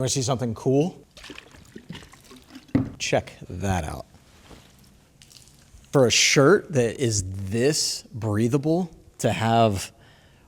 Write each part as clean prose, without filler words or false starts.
Want to see something cool? Check that out. For a shirt that is this breathable to have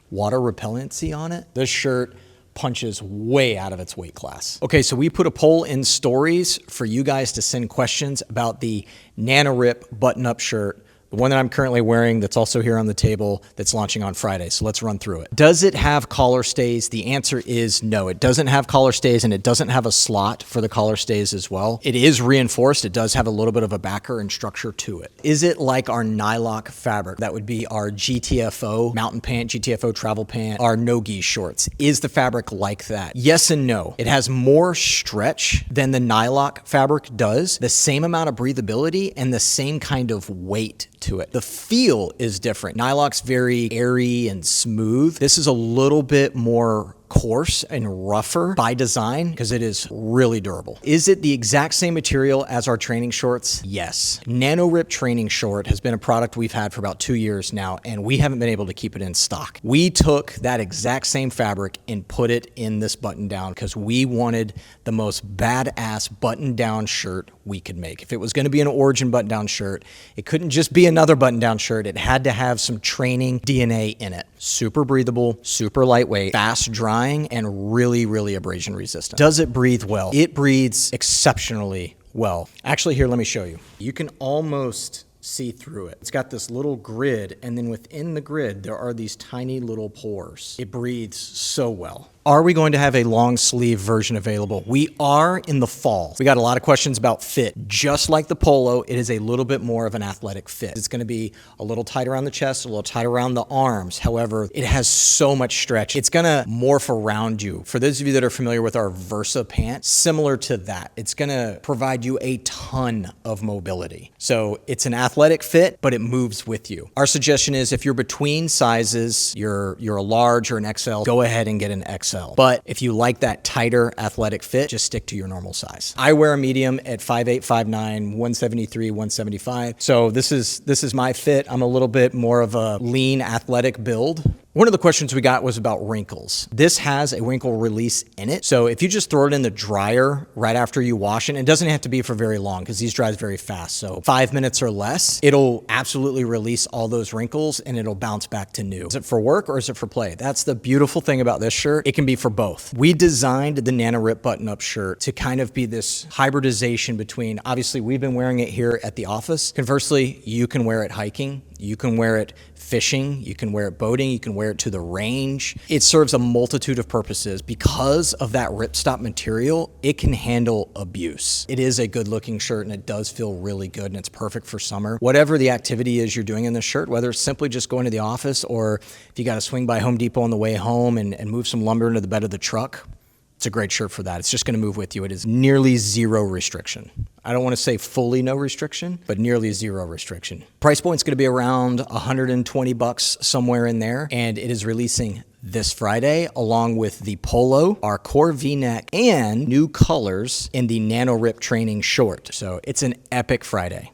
water repellency on it, this shirt punches way out of its weight class. Okay, so we put a poll in stories for you guys to send questions about the NanoRip button-up shirt, the one that I'm currently wearing that's also here on the table that's launching on Friday. So let's run through it. Does it have collar stays? The answer is no. It doesn't have collar stays, and it doesn't have a slot for the collar stays as well. It is reinforced. It does have a little bit of a backer and structure to it. Is it like our Nylock fabric? That would be our GTFO mountain pant, GTFO travel pant, our no-gi shorts. Is the fabric like that? Yes and no. It has more stretch than the Nylock fabric does, the same amount of breathability, and the same kind of weight to it. The feel is different. Nylock's very airy and smooth. This is a little bit more coarse and rougher by design because it is really durable. Is it the exact same material as our training shorts? Yes. NanoRip training short has been a product we've had for about 2 years now, and we haven't been able to keep it in stock. We took that exact same fabric and put it in this button down because we wanted the most badass button down shirt we could make. If it was going to be an Origin button down shirt, it couldn't just be another button down shirt. It had to have some training DNA in it. Super breathable, super lightweight, fast drying, and really, really abrasion resistant. Does it breathe well? It breathes exceptionally well. Actually, here, let me show you. You can almost see through it. It's got this little grid, and then within the grid, there are these tiny little pores. It breathes so well. Are we going to have a long sleeve version available? We are in the fall. We got a lot of questions about fit. Just like the polo, it is a little bit more of an athletic fit. It's gonna be a little tight around the chest, a little tight around the arms. However, it has so much stretch. It's gonna morph around you. For those of you that are familiar with our Versa pant, similar to that. It's gonna provide you a ton of mobility. So it's an athletic fit, but it moves with you. Our suggestion is if you're between sizes, you're a large or an XL, go ahead and get an XL. But if you like that tighter athletic fit, just stick to your normal size. I wear a medium at 5'8", 5'9", 173, 175. So this is my fit. I'm a little bit more of a lean athletic build. One of the questions we got was about wrinkles. This has a wrinkle release in it. So if you just throw it in the dryer right after you wash it, it doesn't have to be for very long because these dries very fast. So 5 minutes or less, it'll absolutely release all those wrinkles and it'll bounce back to new. Is it for work or is it for play? That's the beautiful thing about this shirt. It can be for both. We designed the NanoRip button-up shirt to kind of be this hybridization between, obviously we've been wearing it here at the office. Conversely, you can wear it hiking. You can wear it fishing, you can wear it boating, you can wear it to the range. It serves a multitude of purposes. Because of that ripstop material, it can handle abuse. It is a good looking shirt and it does feel really good and it's perfect for summer. Whatever the activity is you're doing in this shirt, whether it's simply just going to the office or if you got to swing by Home Depot on the way home and move some lumber into the bed of the truck, it's a great shirt for that. It's just going to move with you. It is nearly zero restriction. I don't want to say fully no restriction, but nearly zero restriction. Price point's going to be around $120 somewhere in there, and it is releasing this Friday along with the polo, our core V-neck, and new colors in the NanoRip training short. So it's an epic Friday.